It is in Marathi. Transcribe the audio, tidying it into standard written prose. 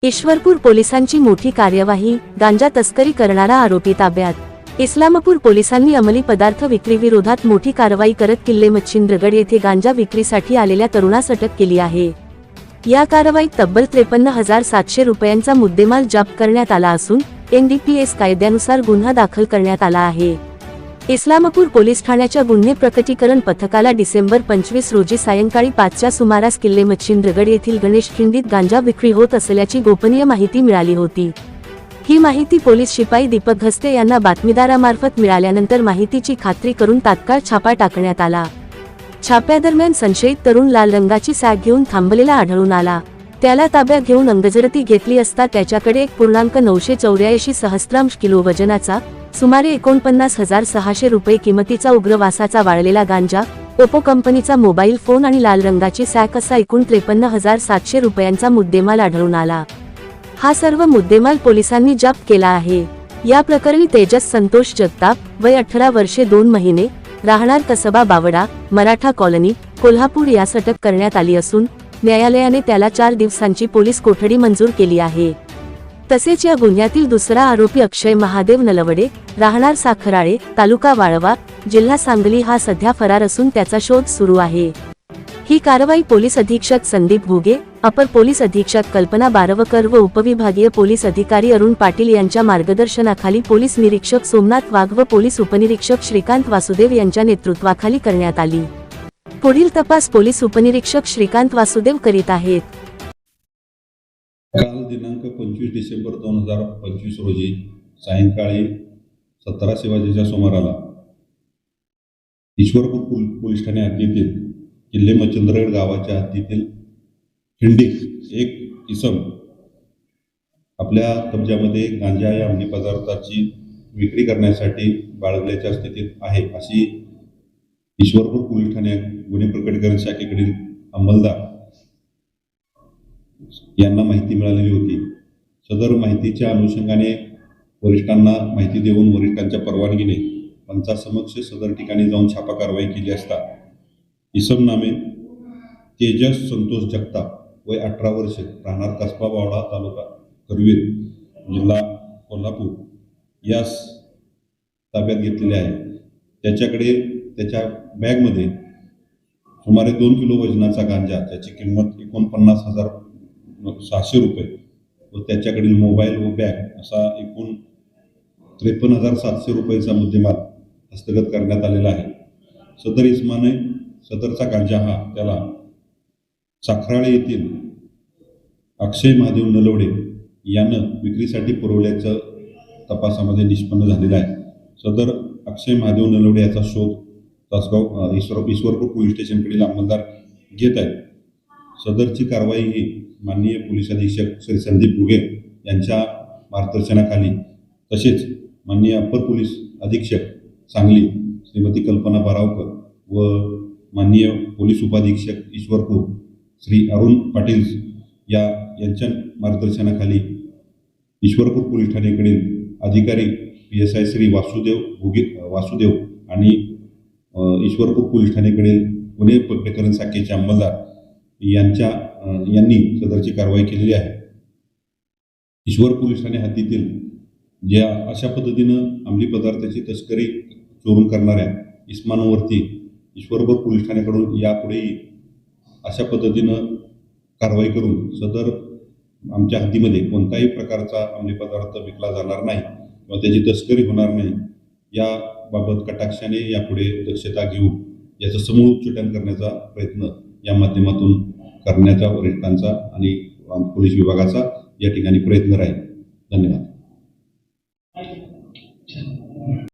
ईश्वरपूर पोलिसांची मोठी कार्यवाही, गांजा तस्करी करणारा आरोपी ताब्यात। इस्लामपूर पोलिसांनी अंमली पदार्थ विक्री विरोधात मोठी कारवाई करत किल्ले मच्छिंद्रगड येथे गांजा विक्रीसाठी आलेल्या तरुणास अटक केली आहे। या कारवाईत तब्बल 53,700 रुपयांचा मुद्देमाल जप्त करण्यात आला असून NDPS कायद्यानुसार गुन्हा दाखल करण्यात आला आहे। इस्लामपूर पोलीस ठाण्याच्या गुन्हे प्रकटीकरण पथकाला डिसेंबर 25 रोजी सायंकाळी 5च्या सुमारास किल्ले मच्छिंद्रगड येथील गणेश खिंडीत गांजा विक्री होत असल्याची गोपनीय माहिती मिळाली होती। ही माहिती पोलीस शिपाई दीपक घस्ते यांना बातमीदारामार्फत मिळाल्यानंतर माहितीची खात्री करून तात्काळ छापा टाकण्यात आला। छाप्यादरम्यान संशयित तरुण लाल रंगाची सॅक घेऊन थांबलेला आढळून आला। त्याला ताब्यात घेऊन अंगझडती घेतली असता त्याच्याकडे 1.984 सहस्रांश किलो वजनाचा सुमारे 49,600 रुपये किमतीचा उग्र वासाचा वाळलेला गांजा, ओप्पो कंपनीचा मोबाईल फोन आणि लाल रंगाची सॅक असा एकूण 53,700 रुपयांचा मुद्देमाल आढळून आला। हा सर्व मुद्देमाल पोलिसांनी जप्त केला आहे। या प्रकरणी तेजस संतोष जगताप, वय 18 वर्षे 2 महिने, राहणार कसबा बावडा, मराठा कॉलनी, कोल्हापूर यास अटक करण्यात आली असून न्यायालयाने त्याला 4 दिवसांची पोलीस कोठडी मंजूर केली आहे। तसेच या गुन्ह्यातील दुसरा आरोपी अक्षय महादेव नलवडे, राहणार साखराळे, तालुका वाळवा, जिल्हा सांगली हा सध्या फरार असून त्याचा शोध सुरू आहे। ही कारवाई पोलीस अधीक्षक संदीप घुगे, अपर पोलीस अधीक्षक कल्पना बारवकर व उपविभागीय पोलीस अधिकारी अरुण पाटील यांच्या मार्गदर्शनाखाली पोलीस निरीक्षक सोमनाथ वाघ व पोलीस उपनिरीक्षक श्रीकांत वासुदेव यांच्या नेतृत्वाखाली करण्यात आली। पुढील तपास पोलीस उपनिरीक्षक श्रीकांत वासुदेव करीत आहेत। काल दिनांक 25 डिसेंबर 2025 रोजी सायंकाळी 17 वाजेच्या सुमाराला ईश्वरपूर पोलीस ठाणे हद्दीतील किल्ले मच्छिंद्रगड गावाच्या हद्दीतील खिंडीत एक इसम आपल्या कब्जामध्ये गांजा या अंमली पदार्थाची विक्री करण्यासाठी बाळगल्याच्या स्थितीत आहे अशी ईश्वरपूर पोलीस ठाणे गुन्हे प्रकटीकरण शाखेकडील अंमलदार यांना माहिती मिळालेली होती। सदर माहितीच्या अनुषंगाने वरिष्ठांना माहिती देऊन वरिष्ठांच्या परवानगीने पंचासमक्ष सदर ठिकाणी जाऊन छापा कारवाई केली असता इसम नामे तेजस संतोष जगताप, वय 18 वर्षे, राहणार कसबा बावडा, तालुका करवीर, जिल्हा कोल्हापूर यास ताब्यात घेतलेले आहे। त्याच्याकडे त्याच्या बॅगमध्ये सुमारे 2 किलो वजनाचा गांजा, त्याची किंमत 49,600 रुपये व त्याच्याकडील मोबाईल व बॅग असा एकूण 53,700 रुपयाचा मुद्देमाल हस्तगत करण्यात आलेला आहे। सदर इसमाने सदरचा गांजा हा त्याला साखराळे येथील अक्षय महादेव नलवडे यानं विक्रीसाठी पुरवल्याचं तपासामध्ये निष्पन्न झालेलं आहे। सदर अक्षय महादेव नलवडे याचा शोध तासगाव ईश्वरपूर पोलीस स्टेशनकडील अंमलदार घेत आहेत। सदरची कारवाई ही माननीय पोलीस अधीक्षक श्री संदीप घुगे यांच्या मार्गदर्शनाखाली तसेच माननीय अपर पोलीस अधीक्षक सांगली श्रीमती कल्पना बारावकर व माननीय पोलीस उपाधीक्षक ईश्वरपूर श्री अरुण पाटील यांच्या मार्गदर्शनाखाली ईश्वरपूर पोलीस ठाणेकडील अधिकारी PSI श्री वासुदेव आणि ईश्वरपूर पोलीस ठाणेकडील गुन्हे प्रकटीकरण शाखेचे अंमलदार यांनी सदरची कारवाई केलेली आहे। ईश्वर पोलीस ठाणे हद्दीतील ज्या अशा पद्धतीनं अंमली पदार्थाची तस्करी चोरून करणाऱ्या इस्मांवरती ईश्वरपूर पोलीस ठाण्याकडून यापुढेही अशा पद्धतीनं कारवाई करून सदर आमच्या हद्दीमध्ये कोणत्याही प्रकारचा अंमली पदार्थ विकला जाणार नाही किंवा त्याची तस्करी होणार नाही याबाबत कटाक्षाने यापुढे दक्षता घेऊन याचं समूळ उच्चाटन करण्याचा प्रयत्न या माध्यमातून करण्याचा वरिष्ठांचा आणि पोलीस विभागाचा या ठिकाणी प्रयत्न राहील। धन्यवाद।